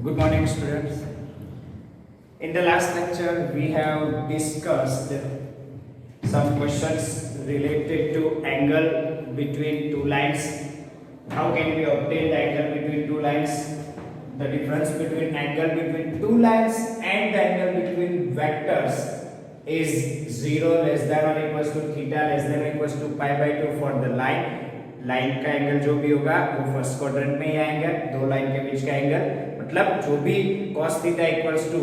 Good morning, students. In the last lecture, we have discussed some questions related to angle between two lines. How can we obtain the angle between two lines? The difference between angle between two lines and the angle between vectors is 0 less than or equals to theta less than or equals to pi by 2 for the line. Line का angle जो भी होगा वो first quadrant में ही आएगा, दो line के बीच का एंगल मतलब जो भी cos theta equals to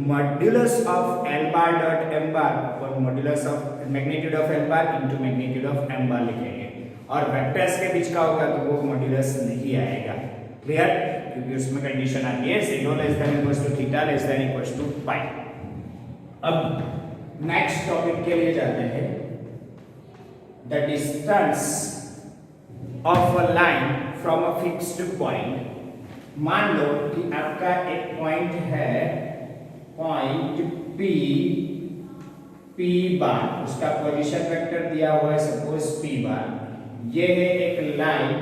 modulus of l bar dot m bar और modulus of magnitude of l bar into magnitude of m bar लिखेंगे और वेक्टर्स के बीच का होगा तो वो मॉड्यूलस नहीं आएगा। क्लियर? क्योंकि उसमें कंडीशन आती है 0 less than equals to theta less than equals to pi. अब नेक्स्ट टॉपिक के लिए जाते हैं। The distance of a line from a fixed point. मान लो कि आपका एक पॉइंट है, पॉइंट P बार, उसका पोजीशन वेक्टर दिया हुआ है सपोज P बार। ये है एक लाइन,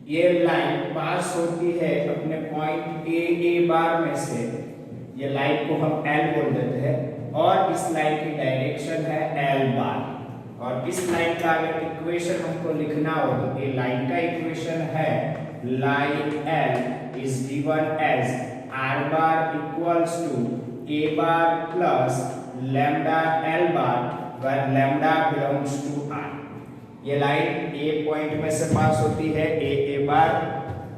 ये लाइन पास होती है अपने पॉइंट A बार में से। ये लाइन को हम L बोल देते हैं और इस लाइन की डायरेक्शन है L बार। और इस लाइन का अगर इक्वेशन हमको लिखना हो तो ये लाइन का इक्वेशन है line L is given as r bar equals to a bar plus lambda L bar where lambda belongs to r। ये लाइन A पॉइंट में से पास होती है a बार,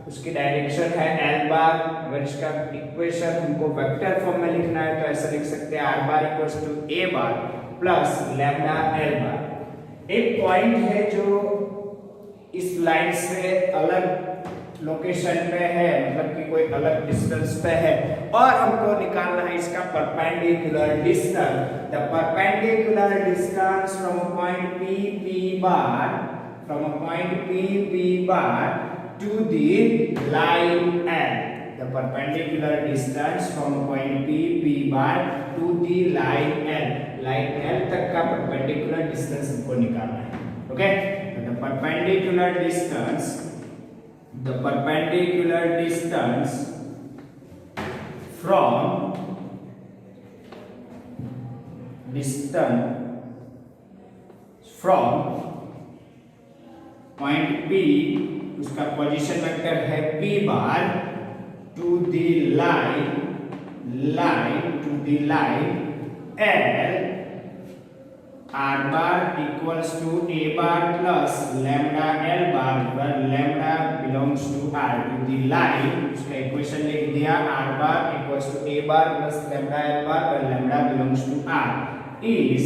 उसकी डायरेक्शन है L बार। अगर इसका इक्वेशन हमको वेक्टर फॉर्म में लिखना है तो ऐसा लिख सकते हैं r bar equals to a bar plus lambda L bar। एक पॉइंट है जो इस लाइन से अलग लोकेशन पे है, मतलब कि कोई अलग डिस्टेंस पे है और हमको निकालना है इसका perpendicular distance. The perpendicular distance from a point P bar, from a point P bar to the line L। The perpendicular distance from a point P bar to the line L। Line L तक का perpendicular distance हमको निकालना है। Okay, the perpendicular distance, the perpendicular distance from point P, उसका position vector है P bar to the line L, r bar equals to a bar plus lambda L bar where lambda belongs to r। to the line उसका equation लिख दिया r bar equals to a bar plus lambda L bar where lambda belongs to r is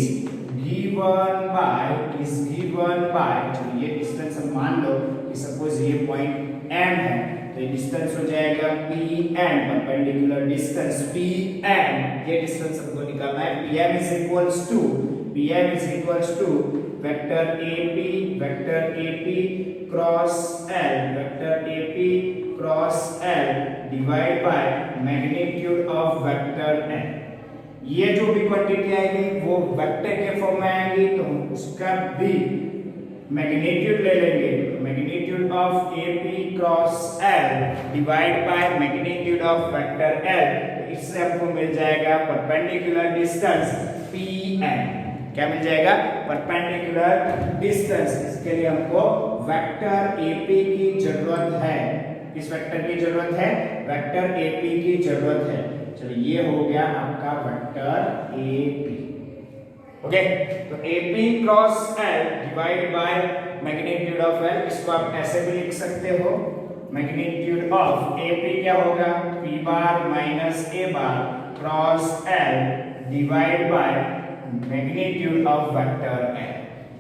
given by तो ये distance हम मान लो कि suppose ये पॉइंट M है तो ये डिस्टेंस हो जाएगा PM, परपेंडिकुलर डिस्टेंस PM। ये डिस्टेंस हमको निकालना है। PM is equals to vector AP cross L divided by magnitude of vector N। ये जो भी क्वांटिटी आएगी वो वेक्टर के फॉर्म में आएगी तो हम उसका भी मैग्नीट्यूड ले लेंगे। Magnitude of AP cross L divide by magnitude of vector L। तो इससे आपको मिल जाएगा परपेंडिकुलर डिस्टेंस PM। क्या मिल जाएगा? Perpendicular distance. इसके लिए हमको वेक्टर AP की जरूरत है। किस वेक्टर की जरूरत है? वेक्टर AP की जरूरत है। चलिए ये हो गया आपका वेक्टर AP। ओके, तो AP cross L divide by magnitude of L, इसको आप ऐसे भी लिख सकते हो। मैग्नीट्यूड ऑफ AP क्या होगा? P bar minus A bar cross L divide by magnitude of vector N।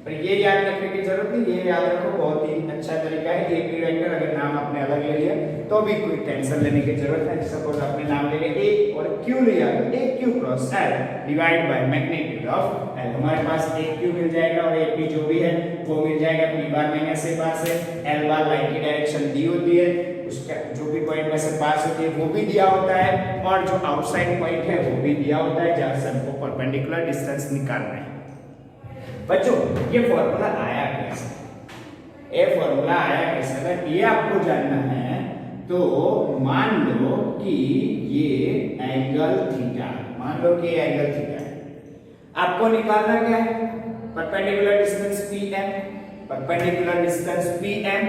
पर ये याद रखने की जरूरत नहीं, ये याद रखो, बहुत ही अच्छा तरीका है। AP वेक्टर अगर नाम आपने अलग ले लिया तो भी कोई टेंशन लेने की जरूरत है। सपोज आपने नाम ले लिया A और Q लिया तो AQ cross L divide by magnitude of L। हमारे पास AQ मिल जाएगा और AP जो भी है वो मिल जाएगा P बार माइनस A बार से। L बार लाइन की डायरेक्शन दी होती है, उसका जो भी पॉइंट में से पास होती है वो भी दिया होता है और जो आउटसाइड पॉइंट है वो भी दिया होता है जहां से हमको परपेंडिकुलर डिस्टेंस निकालना है। बच्चों ये फॉर्मूला आया कैसे? ये आपको जानना है तो मान लो कि ये एंगल थीटा, मान लो कि एंगल थीटा है, आपको निकालना क्या है, perpendicular distance PM, perpendicular distance PM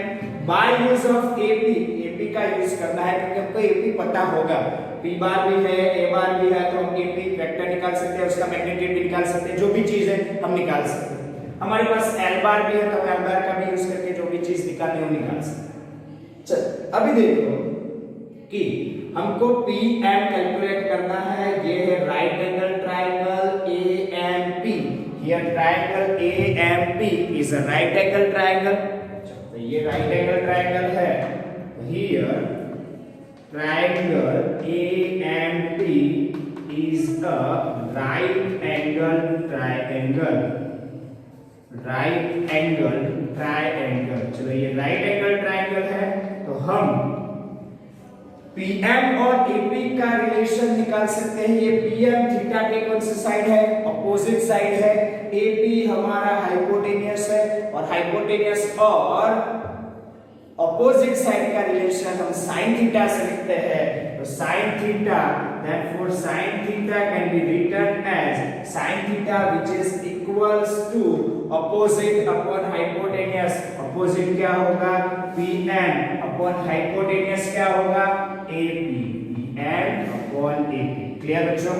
by use of AP का यूज करना है, क्योंकि हमको AP पता होगा, P बार भी है A बार भी है, तो हम AP वेक्टर निकाल सकते हैं, उसका मैग्नीट्यूड भी निकाल सकते हैं, जो भी चीज है हम निकाल सकते हैं। हमारे पास L बार भी है, तो हम L बार का भी यूज करके जो भी चीज निकालनी है वो निकाल सकते हैं। चल अभी देखो कि हमको PM कैलकुलेट करना है, ये है right angle triangle AMP, here triangle AMP is a right angle triangle, तो ये राइट एंगल ट्रायंगल है, here triangle AMP is a right angle triangle, right angle triangle. चलो ये राइट एंगल ट्रायंगल है, तो हम PM और AP का रिलेशन निकाल सकते हैं। ये PM थीटा के कौन सी साइड है, अपोजिट साइड है, AP हमारा हाइपोटेनियस है, और हाइपोटेनियस और अपोजिट साइड का रिलेशन हम sin थीटा से लिखते हैं, तो sin theta, therefore sin theta can be written as sin theta which is equals to opposite upon hypotenuse, opposite क्या होगा PM अपॉन हाइपोटेनियस क्या होगा AP, PM upon AP। Clear बच्चों,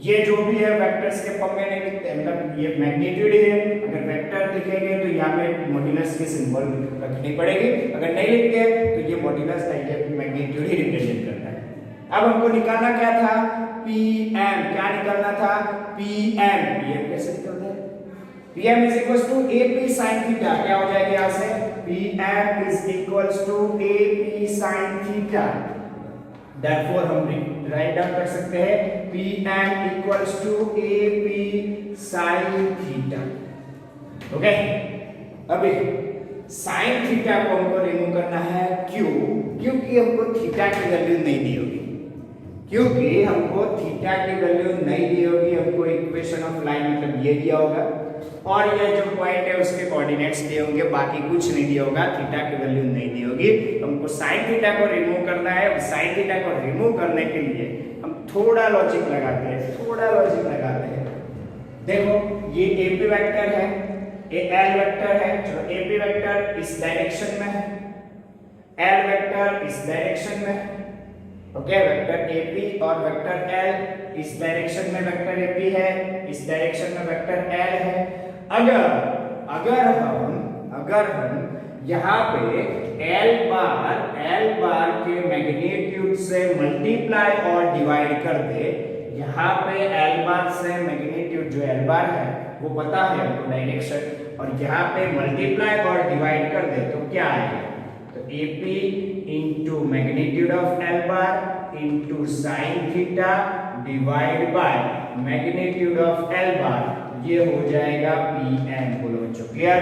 ये जो भी है वेक्टर्स के फॉर्म में नहीं लिखते, मतलब ये मैग्नीट्यूड है, अगर वेक्टर लिखेंगे तो यहाँ पे मॉड्यूलस के सिंबल रखनी पड़ेगी, अगर नहीं लिखते तो ये मॉड्यूलस ये मैग्नीट्यूड ही रिप्रेजेंट करता है। अब हमको निकालना क्या था, PM, क्या निकालना था PM कैसे निकलता है, PM is equals to AP sin theta, क्या हो जाएगा यहाँ से, PM is equals to AP sin theta, therefore हम राइट डाउन कर सकते हैं PM equals to AP sin theta। Okay, अभी sin थीटा को हमको रिमूव करना है, क्यों, क्योंकि हमको थीटा की वैल्यू नहीं दी होगी, क्योंकि हमको थीटा की वैल्यू नहीं दी होगी, हमको इक्वेशन ऑफ लाइन मतलब ये दिया होगा, और ये जो पॉइंट है उसके कोऑर्डिनेट्स दिए होंगे, बाकी कुछ नहीं दिया होगा, थीटा की वैल्यू नहीं दी होगी, तो हमको sin थीटा को रिमूव करना है। sin थीटा को रिमूव करने के लिए हम थोड़ा लॉजिक लगाते हैं, देखो ये AP वेक्टर है, ये L वेक्टर है, चलो AP वेक्टर इस डायरेक्शन में है, L वेक्टर इस डायरेक्शन में है, ओके, वेक्टर AP और वेक्टर L इस डायरेक्शन में वेक्टर AP है, इस डायरेक्शन में वेक्टर L है। अगर हम यहाँ पे L बार के मैग्नीट्यूड से मल्टीप्लाई और डिवाइड कर दे, यहाँ पे L बार से मैग्नीट्यूड जो L बार है वो पता है हमको डायरेक्शन, और यहाँ पे मल्टीप्लाई और डिवाइड कर दे तो क्या आएगा, तो AP into magnitude of L bar into sin theta divide by magnitude of L बार, ये हो जाएगा PM। बोलो बच्चों क्लियर,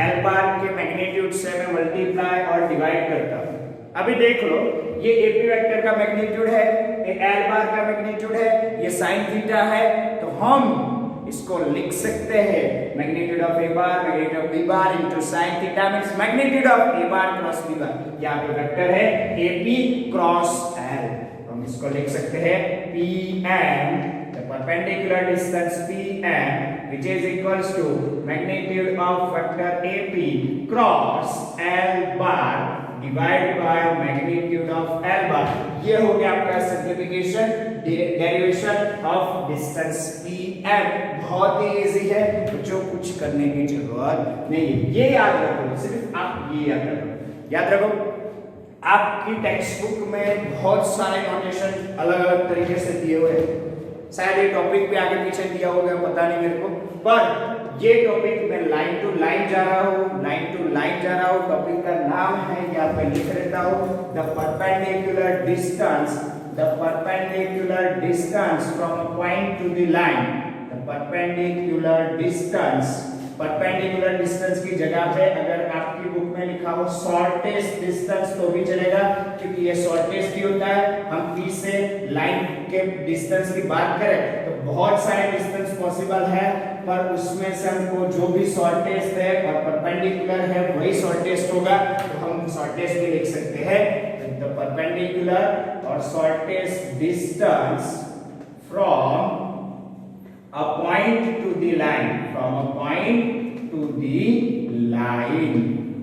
L बार के मैग्नीट्यूड से मैं मल्टीप्लाई और डिवाइड करता हूं। अभी देख लो, ये AP वेक्टर का मैग्नीट्यूड है, ये L बार का मैग्नीट्यूड है, ये sin थीटा है, तो हम इसको लिख सकते हैं magnitude of A bar magnitude of B bar into sin theta means magnitude of A bar cross B बार। यहाँ पे वेक्टर है AP क्रॉस L, हम इसको लिख सकते हैं PM, the perpendicular distance PM which is equals to magnitude of vector AP cross L bar divided by magnitude of L bar। ये हो गया आपका simplification derivation of distance PM। बहुत ही इजी है बच्चों, कुछ करने की जरूरत नहीं है, ये याद रखो, सिर्फ आप ये याद रखो। आपकी टेक्स्ट बुक में बहुत सारे नोटेशन अलग अलग तरीके से दिए हुए हैं, शायद ये टॉपिक पे आगे पीछे दिया होगा, पता नहीं मेरे को, पर ये टॉपिक में लाइन टू लाइन जा रहा हूँ, टॉपिक का नाम है, यहाँ पे लिख देता हूँ, the perpendicular distance from a point two the line. Perpendicular distance की जगह पे अगर आपकी बुक में लिखा हो शॉर्टेस्ट डिस्टेंस तो भी चलेगा, क्योंकि ये शॉर्टेस्ट ही होता है। हम P से लाइन के डिस्टेंस की बात करें तो बहुत सारे डिस्टेंस पॉसिबल है, पर उसमें से हमको जो भी शॉर्टेस्ट है और परपेंडिकुलर है वही शॉर्टेस्ट होगा, तो हम शॉर्टेस्ट भी लिख सकते हैं द परपेंडिकुलर और shortest distance from a point to the line, from a point to the line.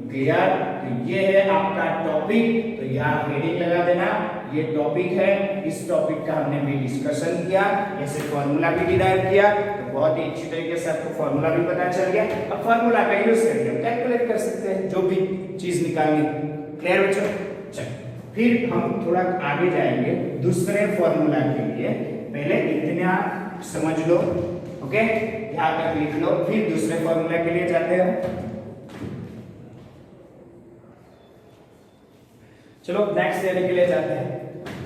Clear? तो ये है आपका टॉपिक, तो यहाँ हेडिंग लगा देना, ये टॉपिक है। इस टॉपिक का हमने भी डिस्कशन किया, ऐसे फॉर्मूला भी डिराइव किया, तो बहुत ही अच्छी तरीके से आपको फॉर्मूला भी पता चल गया। अब फॉर्मूला का यूज करके हम कैलकुलेट कर सकते हैं जो भी चीज निकालनी। क्लियर बच्चों? चलो फिर हम थोड़ा आगे जाएंगे दूसरे फॉर्मूला के लिए। पहले इतना समझ लो, ओके, यहाँ तक लिख लो, फिर दूसरे फॉर्मूला के लिए जाते हैं। चलो नेक्स्ट लेने के लिए जाते हैं।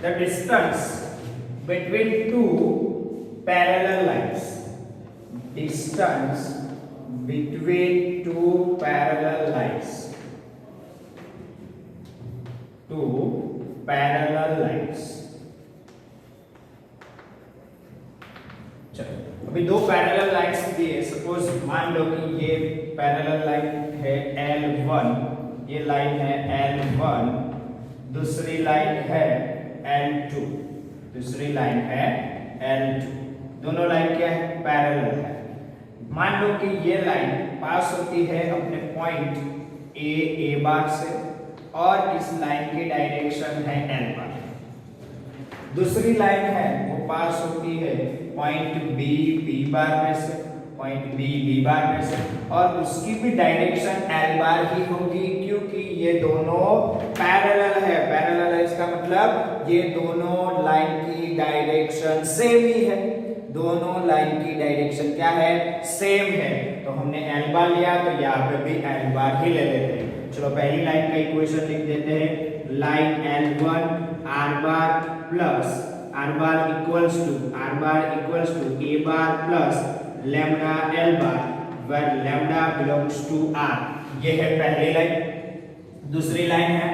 The distance between two parallel lines, distance between two parallel lines, two parallel lines. चलो अभी दो पैरेलल लाइंस दिए, सपोज मान लो कि ये पैरेलल लाइन है L1, ये लाइन है L1, दूसरी लाइन है L2, दूसरी लाइन है L2, दोनों लाइन क्या है? पैरेलल है। मान लो कि ये लाइन पास होती है अपने पॉइंट A बार से और इस लाइन की डायरेक्शन है L बार। दूसरी लाइन है वो पास होती है पॉइंट B बार में से, पॉइंट B बार में से, और उसकी भी डायरेक्शन L बार ही होगी, क्योंकि ये दोनों पैरेलल है। पैरेलल है इसका मतलब ये दोनों लाइन की डायरेक्शन सेम ही है, दोनों लाइन की डायरेक्शन क्या है? सेम है। तो हमने L बार लिया तो यहाँ पे भी L बार ही ले लेते हैं। चलो पहली लाइन का इक्वेशन लिख देते हैं। Line L1 R bar plus R bar equals to A bar plus lambda L bar, where lambda belongs to R। ये है पहली लाइन। दूसरी लाइन है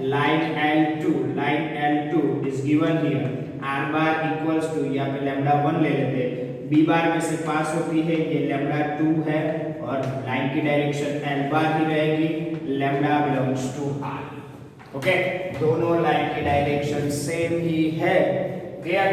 line L2 is given here R bar equals to, यहाँ पे lambda 1 ले लेते हैं, B बार में से पास होती है, ये लैम्डा 2 है और लाइन की डायरेक्शन L बार ही रहेगी, lambda belongs to R। Okay, दोनों लाइन की डायरेक्शन सेम ही है। क्लियर?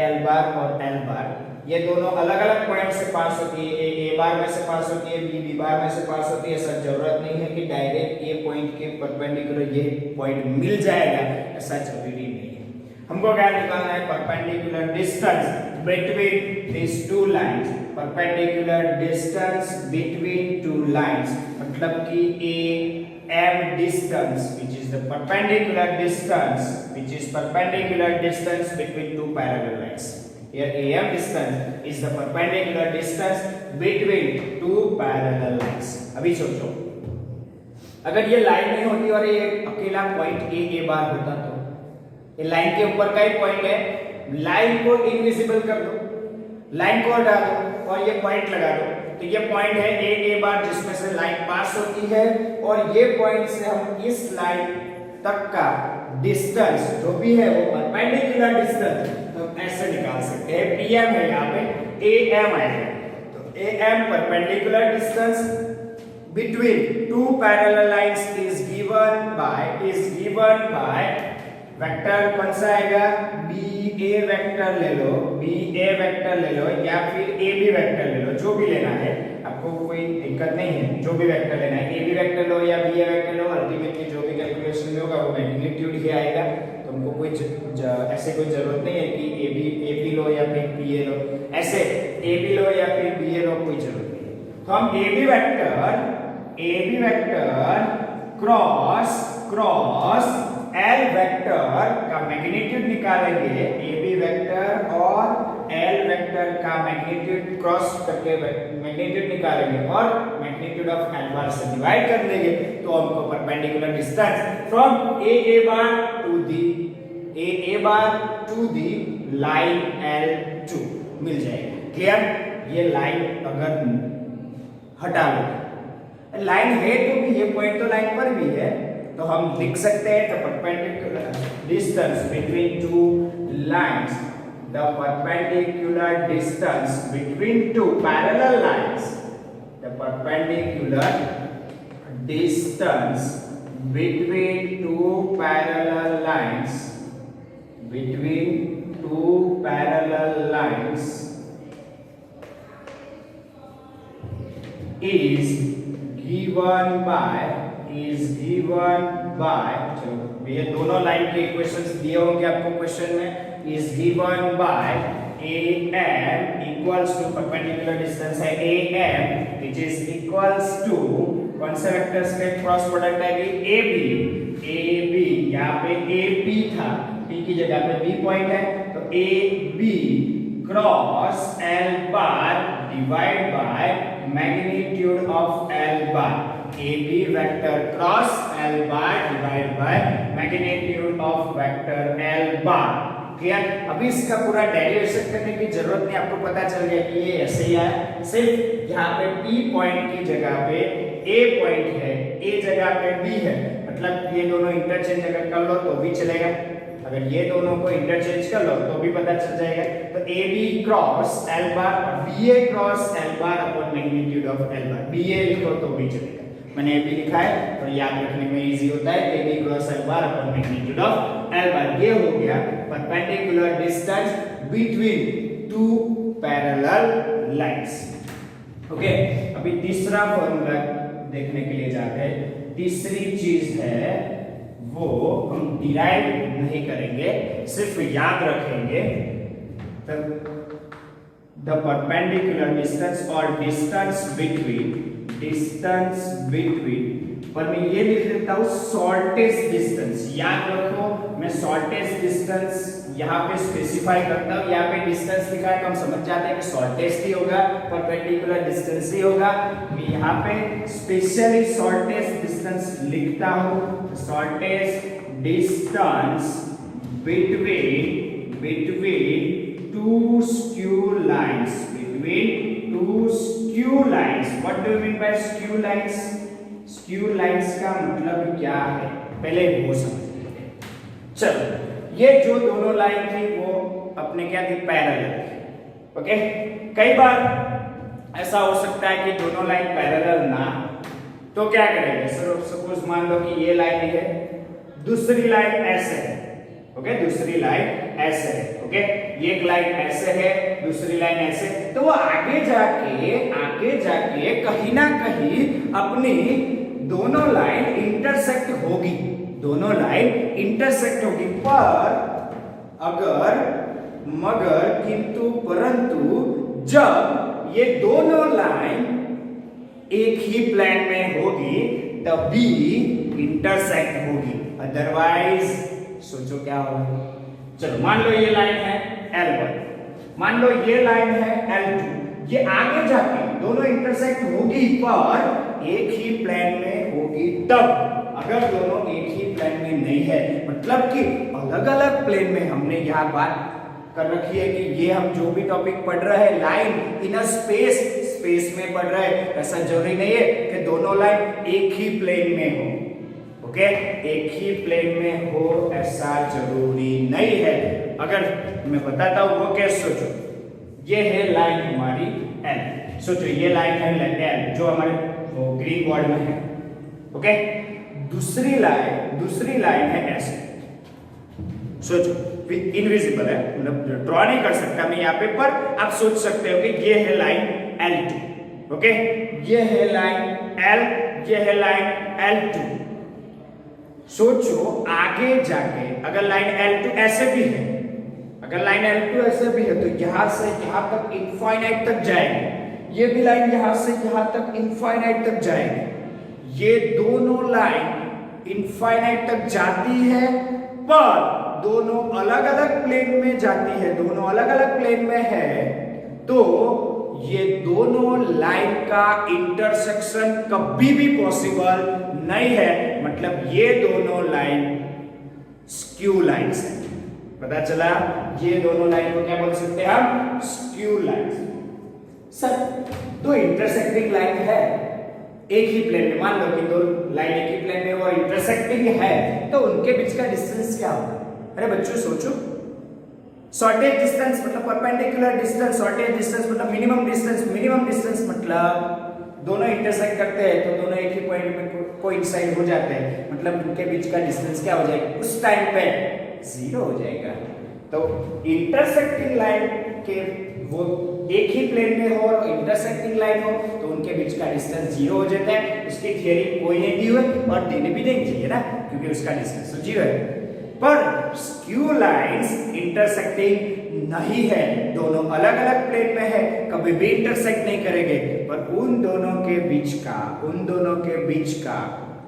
L बार और L बार ये दोनों अलग अलग पॉइंट से पास होती है। A बार में से पास होती है, B बार में से पास होती है। ऐसा जरूरत नहीं है कि डायरेक्ट ये पॉइंट के परपेंडिकुलर ये पॉइंट मिल जाएगा, ऐसा जरूरी नहीं है। हमको क्या निकालना है? Perpendicular distance between this two lines. Perpendicular distance between two lines मतलब कि AM distance, which is the perpendicular distance between two parallel lines. Here AM distance is the perpendicular distance between two parallel lines. अभी सोचो, अगर ये line नहीं होती और ये अकेला पॉइंट A बार होता तो ये लाइन के ऊपर का ही पॉइंट है, लाइन को इनविजिबल कर दो, लाइन को हटा दो और ये पॉइंट लगा दो, तो ये पॉइंट है A बार जिसमें से लाइन पास होती है, और ये पॉइंट से हम इस लाइन तक का डिस्टेंस जो भी है वो परपेंडिकुलर डिस्टेंस तो ऐसे निकाल सकते हैं। PM है यहाँ पे AM आएगा, तो AM perpendicular distance between two parallel lines is given by vector कौन सा आएगा? BA वेक्टर ले लो या फिर AB वेक्टर ले लो, जो भी लेना है आपको कोई दिक्कत नहीं है, जो भी वेक्टर लेना है, AB वेक्टर लो या BA वेक्टर लो, अल्टीमेटली जो भी कैलकुलेशन में होगा वो मैग्नीट्यूड ही आएगा। तो हमको कोई ऐसे कोई जरूरत नहीं है कि AB लो या फिर BA लो, ऐसे AB लो या फिर BA लो, कोई जरूरत नहीं है। तो हम AB vector cross L vector का मैग्नीट्यूड निकालेंगे। AB वेक्टर और L वेक्टर का मैग्नीट्यूड क्रॉस करके मैग्नीट्यूड निकालेंगे और मैग्नीट्यूड ऑफ L बार से डिवाइड कर देंगे, तो हमको perpendicular distance from AA bar to the line L2 मिल जाएगा। क्लियर? ये लाइन अगर हटा लो, लाइन है तो भी ये पॉइंट तो लाइन पर भी है, तो हम लिख सकते हैं the perpendicular distance between two lines the perpendicular distance between two parallel lines, the perpendicular distance between two parallel lines, between two parallel lines is given by चलो ये दोनों लाइन के इक्वेशंस दिए होंगे आपको क्वेश्चन में, is given by AM equals to perpendicular distance है AM which is equals to कौन से वेक्टर्स के क्रॉस प्रोडक्ट आएगी AB यहाँ पे AP था, P की जगह पे B पॉइंट है तो AB cross L bar divide by magnitude of L bar, AB vector cross L bar divide by magnitude of vector L bar. Clear? अभी इसका पूरा डेरिवेशन करने की जरूरत नहीं, आपको पता चल गया कि ये ऐसे ही है, सिर्फ यहाँ पे P पॉइंट की जगह पे A पॉइंट है, A जगह पे B है, मतलब ये दोनों इंटरचेंज अगर कर लो तो भी चलेगा, अगर ये दोनों को इंटरचेंज कर लो तो भी पता चल जाएगा। तो AB क्रॉस L बार और BA cross L bar upon magnitude of L bar, BA लिखो तो भी चलेगा, मैंने AB लिखा है और याद रखने में इजी होता है, AB cross L bar upon magnitude of L बार। ये हो गया perpendicular distance between two parallel lines. Okay, अभी तीसरा फॉर्मूला देखने के लिए जाते हैं। तीसरी चीज है वो हम डिराइव नहीं करेंगे, सिर्फ याद रखेंगे द परपेंडिकुलर डिस्टेंस और डिस्टेंस बिटवीन पर मैं ये लिख देता हूं शॉर्टेस्ट डिस्टेंस। याद रखो, मैं शॉर्टेस्ट डिस्टेंस यहाँ पे स्पेसिफाई करता हूँ, यहाँ पे डिस्टेंस लिखा है तो हम समझ जाते हैं कि शॉर्टेस्ट ही होगा, परपेंडिकुलर डिस्टेंस ही होगा। मैं यहाँ पे स्पेशली शॉर्टेस्ट डिस्टेंस लिखता हूँ, shortest distance between two skew lines, what do you mean by skew lines? Skew lines का मतलब क्या है पहले वो समझते हैं। चलो, ये जो दोनों लाइन थी वो अपने क्या थी, पैरेलल थी। ओके, कई बार ऐसा हो सकता है कि दोनों लाइन पैरेलल ना, तो क्या करेंगे, सपोज मान लो कि ये लाइन है, दूसरी लाइन ऐसे है, ओके, दूसरी लाइन ऐसे है, ओके, ये एक लाइन ऐसे है, दूसरी लाइन ऐसे, तो वो आगे जाके कहीं ना कहीं अपनी दोनों लाइन इंटरसेक्ट होगी, पर मगर किंतु परंतु जब ये दोनों लाइन एक ही प्लेन में होगी तभी इंटरसेक्ट होगी, अदरवाइज सोचो क्या होगा। चलो, मान लो ये लाइन है L1, मान लो ये लाइन है L2, ये आगे जाके दोनों इंटरसेक्ट होगी पर एक ही प्लेन में होगी तब, अगर दोनों एक ही प्लेन में नहीं है, मतलब कि अलग अलग प्लेन में, हमने यहाँ बात कर रखी है कि ये हम जो भी टॉपिक पढ़ रहे हैं लाइन इन अ स्पेस में पढ़ रहे हैं, ऐसा जरूरी नहीं है कि दोनों लाइन एक ही प्लेन में हो, ओके, एक ही प्लेन में हो ऐसा जरूरी नहीं है। अगर मैं बताता हूं वो कैसे, सोचो, ये है लाइन हमारी L, सोचो ये लाइन है L जो हमारे वो ग्रीन बोर्ड में है, ओके, दूसरी लाइन है ऐसे, सोचो इनविजिबल है, मतलब ड्रॉ नहीं कर सकता मैं यहाँ पे, पर आप सोच सकते हो कि ये है लाइन L2, ओके, ये है लाइन L, ये है लाइन L2। सोचो आगे जाके अगर लाइन L2 ऐसे भी है, तो यहां से यहां तक इनफाइनाइट तक जाएगी, ये भी लाइन यहां से यहां तक इनफाइनाइट तक जाएगी, ये दोनों लाइन इनफाइनाइट तक जाती है पर दोनों अलग अलग प्लेन में जाती है, दोनों अलग अलग प्लेन में है, तो ये दोनों लाइन का इंटरसेक्शन कभी भी पॉसिबल नहीं है, मतलब ये दोनों लाइन स्क्यू लाइंस है। पता चला, ये दोनों लाइन को क्या बोल सकते हैं हम, स्क्यू लाइंस। सर, दो इंटरसेक्टिंग लाइन है एक ही प्लेन में, मान लो कि दो लाइन एक ही प्लेन में और इंटरसेक्टिंग है, तो उनके बीच का डिस्टेंस क्या होगा? अरे बच्चों सोचो, शॉर्टेज डिस्टेंस मतलब परपेंडिकुलर डिस्टेंस, शॉर्टेज डिस्टेंस मतलब मिनिमम डिस्टेंस मतलब दोनों इंटरसेक्ट करते हैं तो दोनों एक ही पॉइंट में कोइंसाइड हो जाते हैं, मतलब उनके बीच का डिस्टेंस क्या हो जाएगा उस टाइम पे 0 हो जाएगा। तो इंटरसेक्टिंग लाइन के वो एक ही प्लेन में हो और इंटरसेक्टिंग लाइन हो तो उनके बीच का डिस्टेंस 0 हो जाता है। उसकी थियरी कोई नहीं दी हुई और देने भी नहीं चाहिए ना, क्योंकि उसका डिस्टेंस तो 0 है। पर स्क्यू लाइंस इंटरसेक्टिंग नहीं है, दोनों अलग अलग प्लेन में है, कभी भी इंटरसेक्ट नहीं करेंगे, पर उन दोनों के बीच का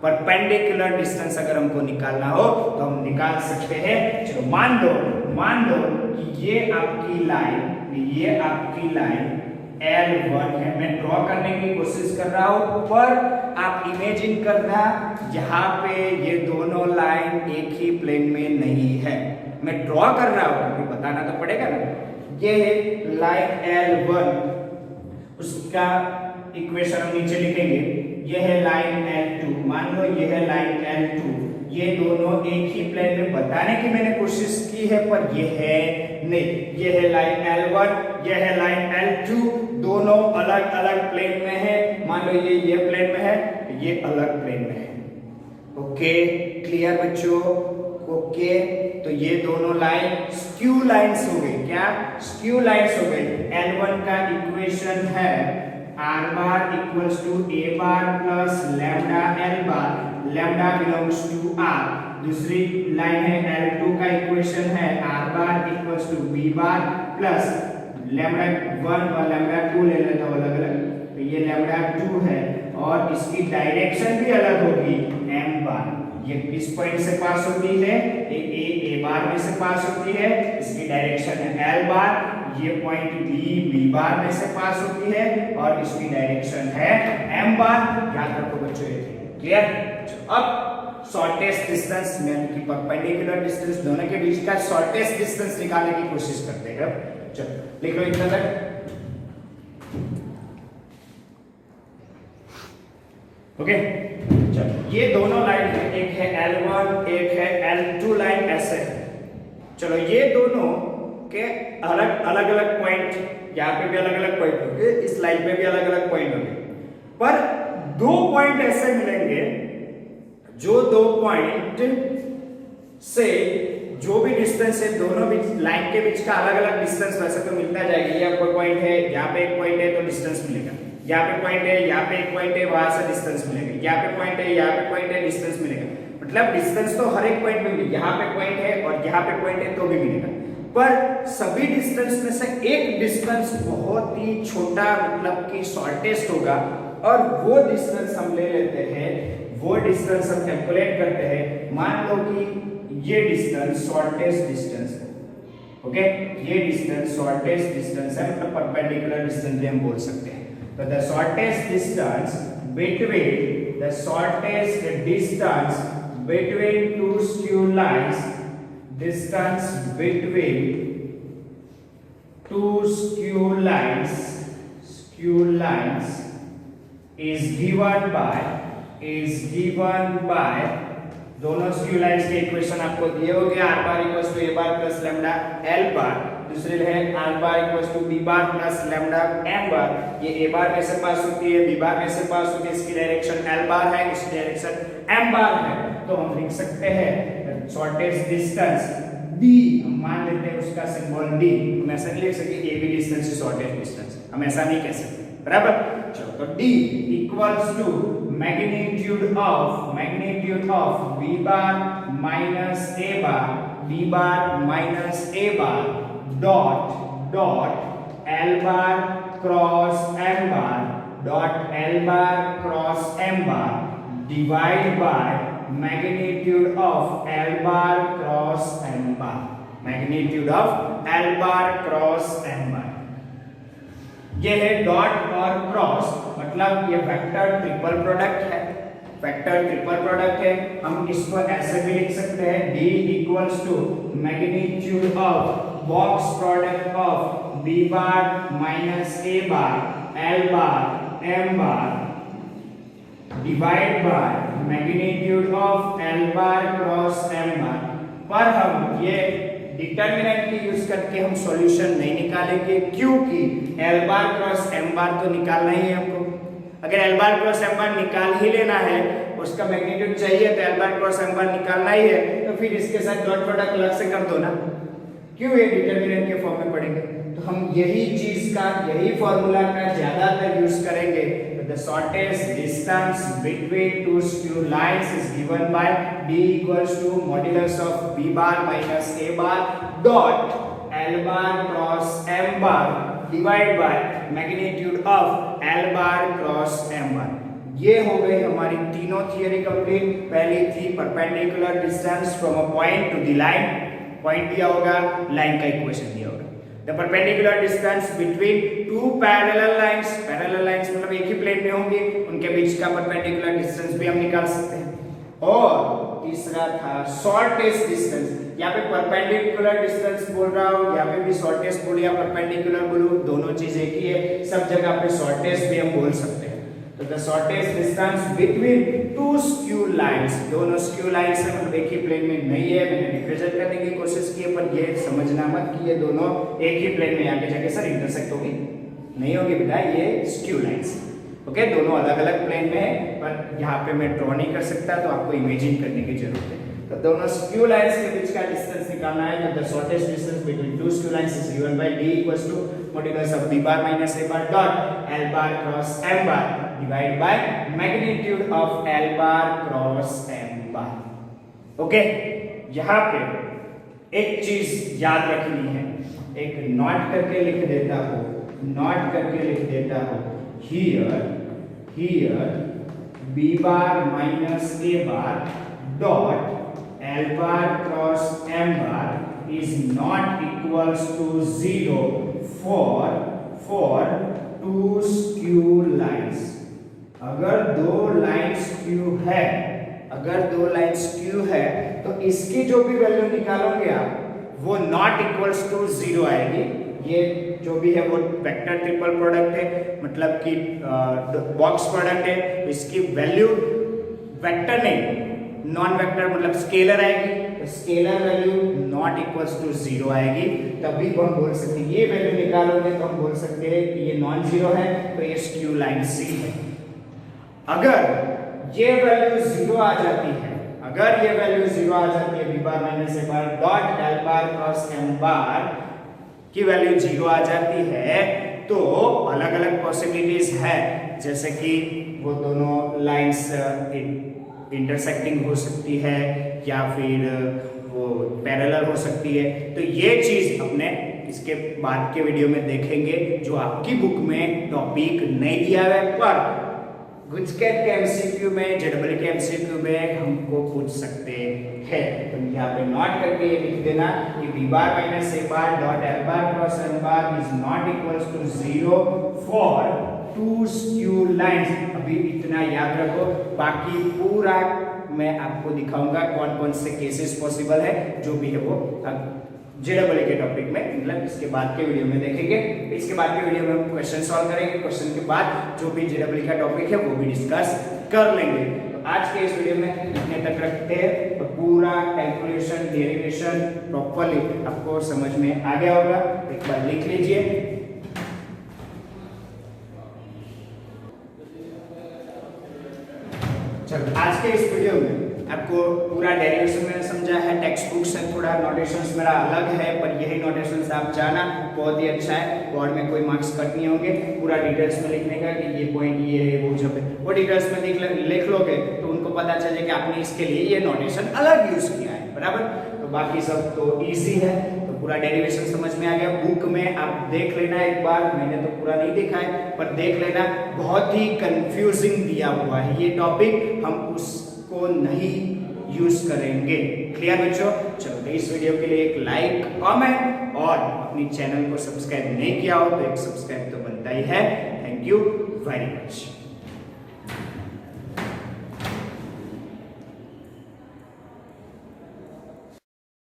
परपेंडिकुलर डिस्टेंस अगर हमको निकालना हो तो हम निकाल सकते हैं। चलो मान दो कि ये आपकी लाइन L1 है। मैं ड्रॉ करने की कोशिश कर रहा हूं, पर आप इमेजिन करना यहाँ पे ये दोनों लाइन एक ही प्लेन में नहीं है। मैं ड्रॉ कर रहा हूं क्योंकि बताना तो पड़ेगा ना। ये है लाइन L1, उसका इक्वेशन हम नीचे लिखेंगे। ये है लाइन L2, मान लो ये है लाइन L2, ये दोनों एक ही प्लेन में बताने की मैंने कोशिश की है, पर ये है नहीं। ये है लाइन L1, ये है लाइन L2, दोनों अलग अलग प्लेन में है। मान लो ये प्लेन में है, ये अलग प्लेन में है। ओके, क्लियर बच्चों? ओके, तो ये दोनों लाइन स्क्यू लाइंस हो गई। क्या स्क्यू लाइंस हो गई? L1 का इक्वेशन है r bar equals to a bar plus lambda L bar, lambda belongs to r। दूसरी लाइन है L2 का इक्वेशन है r bar equals to b bar plus lambda 1 और lambda 2 ले लेता हूं अलग अलग, तो ये lambda 2 है और इसकी डायरेक्शन भी अलग होगी m bar। ये किस पॉइंट से पास होती है? a बार में से पास होती है, इसकी डायरेक्शन है L बार। ये पॉइंट B बार में से पास होती है और इसकी डायरेक्शन है M बार। याद रखो बच्चों, ये क्लियर? अब शॉर्टेस्ट डिस्टेंस यानी कि परपेंडिकुलर डिस्टेंस, दोनों के बीच का शॉर्टेस्ट डिस्टेंस निकालने की कोशिश करते हैं। चलो लिख लो इतना तक। ओके, चलो ये दोनों लाइन है, एक है L1 एक है L2 लाइन, ऐसे है। चलो ये दोनों के अलग अलग पॉइंट, यहाँ पे भी अलग अलग पॉइंट होंगे, इस लाइन पे भी अलग अलग पॉइंट होंगे, पर दो पॉइंट ऐसे मिलेंगे जो दो पॉइंट से जो भी डिस्टेंस है दोनों बीच लाइन के बीच का अलग अलग डिस्टेंस वैसे तो मिलता जाएगा। ये कोई पॉइंट है, यहाँ पे एक पॉइंट है तो डिस्टेंस मिलेगा, यहाँ पे पॉइंट है, यहाँ पे एक पॉइंट है, वहां से डिस्टेंस मिलेगा, यहाँ पे पॉइंट है, यहाँ पे पॉइंट है, डिस्टेंस मिलेगा। मतलब डिस्टेंस तो हर एक पॉइंट में मिलेगा, यहाँ पे पॉइंट है और यहाँ पे पॉइंट है तो भी मिलेगा, पर सभी डिस्टेंस में से एक डिस्टेंस बहुत ही छोटा मतलब कि शॉर्टेस्ट होगा और वो डिस्टेंस हम ले लेते हैं, वो डिस्टेंस हम कैलकुलेट करते हैं। मान लो कि ये डिस्टेंस शॉर्टेस्ट डिस्टेंस है। ओके, ये डिस्टेंस शॉर्टेस्ट डिस्टेंस है, मतलब परपेंडिकुलर डिस्टेंस भी हम बोल सकते हैं। तो the shortest distance between two skew lines, distance between two skew lines is given by दोनों स्क्यू लाइंस के इक्वेशन आपको दिए होंगे। r bar equals to a bar plus lambda L bar, दूसरे है r bar equals to b bar plus lambda m bar. ये a बार में से पास होती है, b बार में से पास होती है, इसकी डायरेक्शन L बार है, इसकी डायरेक्शन m बार है। तो हम लिख सकते हैं शॉर्टेस्ट डिस्टेंस d, हम मान लेते हैं उसका सिंबल d। हम ऐसा नहीं लिख सकते a भी डिस्टेंस है शॉर्टेस्ट डिस्टेंस, हम ऐसा नहीं कह सकते, बराबर। चलो तो d equals to magnitude of b bar minus a bar, b bar minus a bar dot L bar cross m bar dot L bar cross m bar divide by magnitude of L bar cross m bar, magnitude of L bar cross m bar। ये है dot और cross, मतलब ये vector triple product है, vector triple product है। हम इसको ऐसे भी लिख सकते हैं d equals to magnitude of box product of b bar minus a bar L bar m bar divide by magnitude of L bar cross m bar. पर हम ये डिटर्मिनेंट की यूज करके हम सॉल्यूशन नहीं निकालेंगे, क्योंकि L बार क्रॉस M बार तो निकालना ही है हमको। अगर L बार क्रॉस M बार निकाल ही लेना है, उसका मैग्नीट्यूड चाहिए तो L बार क्रॉस M बार निकालना ही है, तो फिर इसके साथ डॉट प्रोडक्ट अलग से कर दो ना, क्यों ये डिटर्मिनेंट के फॉर्म में पढ़ेंगे। तो हम यही चीज का, यही फॉर्मूला का ज्यादातर यूज करेंगे। The shortest distance between two skew lines is given by D equals to modulus of B bar minus A bar dot L bar cross M bar divided by magnitude of L bar cross M bar। ये हो गई हमारी तीनों theory complete. पहली थी perpendicular distance from a point two the line, point दिया होगा, line का इक्वेशन दिया होगा। The perpendicular distance between two parallel lines, parallel lines मतलब एक ही प्लेन में होंगे, उनके बीच का perpendicular distance भी हम निकाल सकते हैं। और तीसरा था shortest distance, यहाँ पे perpendicular distance बोल रहा हूँ, यहाँ पे भी shortest बोलूँ या perpendicular बोलूँ, दोनों चीज एक ही है, सब जगह पे shortest भी हम बोल सकते हैं। तो the shortest distance between two skew lines, दोनों skew lines है मतलब एक ही प्लेन में नहीं है, मैंने रिप्रेजेंट करने की कोशिश की है, पर ये समझना मत कि ये दोनों एक ही प्लेन में आगे जाके सर इंटरसेक्ट होगी, नहीं होगी बेटा, ये skew lines ओके, दोनों अलग अलग प्लेन में है, पर यहाँ पे मैं ड्रॉ नहीं कर सकता, तो आपको इमेजिन करने की जरूरत है। तो दोनों skew lines के बीच का डिस्टेंस निकालना है, तो the shortest distance between two skew lines is given by D equals to modulus of B bar minus A bar dot L bar cross M bar divided by magnitude of L bar cross M bar। Okay, यहाँ पे एक चीज याद रखनी है, एक note करके लिख देता हूँ, नोट करके लिख देता हूँ, here B bar minus A bar dot L bar cross M bar is not equals to 0 for two skew lines। अगर दो लाइन स्क्यू है, अगर दो लाइन स्क्यू है तो इसकी जो भी वैल्यू निकालोगे आप, वो नॉट इक्वल्स टू 0 आएगी। ये जो भी है वो वेक्टर ट्रिपल प्रोडक्ट है, मतलब कि बॉक्स प्रोडक्ट है, इसकी वैल्यू वेक्टर नहीं नॉन वेक्टर मतलब स्केलर आएगी, तो scalar value not equals to 0 आएगी, तभी हम बोल सकते हैं, ये वैल्यू निकालोगे तो हम बोल सकते हैं कि ये नॉन जीरो है, तो ये स्क्यू लाइन सी है। अगर ये वैल्यू 0 आ जाती है, अगर ये वैल्यू 0 आ जाती है, b bar minus a bar dot l bar cross m बार की वैल्यू 0 आ जाती है, तो अलग अलग पॉसिबिलिटीज है, जैसे कि वो दोनों लाइंस इंटरसेक्टिंग हो सकती है या फिर वो पैरेलल हो सकती है। तो ये चीज अपने इसके बाद के वीडियो में देखेंगे, जो आपकी बुक में टॉपिक नहीं दिया है, पर गुजकेट के एमसीक्यू में, जेडब्ल्यू के एमसीक्यू में हमको पूछ सकते हैं। तो यहाँ पे नोट करके ये लिख देना कि b bar minus a bar dot l bar cross m bar is not equals to 0 for two skew lines. अभी इतना याद रखो, बाकी पूरा मैं आपको दिखाऊंगा कौन कौन से केसेस पॉसिबल है, जो भी है वो जेडब्ल्यू के टॉपिक में, मतलब इसके बाद के वीडियो में देखेंगे। इसके बाद के वीडियो में हम क्वेश्चन सॉल्व करेंगे, क्वेश्चन के बाद जो भी जेडब्ल्यू का टॉपिक है वो भी डिस्कस कर लेंगे। तो आज के इस वीडियो में इतने तक रखते हैं, तो पूरा कैलकुलेशन डेरिवेशन प्रॉपर्ली आपको समझ में आ गया होगा, एक बार लिख लीजिए। चलो, आज के इस वीडियो में आपको पूरा डेरिवेशन मैंने समझा है, टेक्स्ट बुक से थोड़ा नोटेशंस मेरा अलग है, पर यही नोटेशंस आप जाना बहुत ही अच्छा है, बोर्ड में कोई मार्क्स कट नहीं होंगे। पूरा डिटेल्स में लिखने का कि ये पॉइंट ये है, वो जब है वो डिटेल्स में लिख लोगे तो उनको पता चल जाए कि आपने इसके लिए ये नोटेशन अलग यूज किया है, बराबर। तो बाकी सब तो ईजी है, तो पूरा डेरिवेशन समझ में आ गया। बुक में आप देख लेना एक बार, मैंने तो पूरा नहीं देखा है, पर देख लेना, बहुत ही कंफ्यूजिंग दिया हुआ है ये टॉपिक, हम उसको नहीं यूज करेंगे। क्लियर बच्चों? चलो, तो इस वीडियो के लिए एक लाइक, कमेंट और अपनी चैनल को सब्सक्राइब नहीं किया हो तो एक सब्सक्राइब तो बनता ही है। Thank you very much.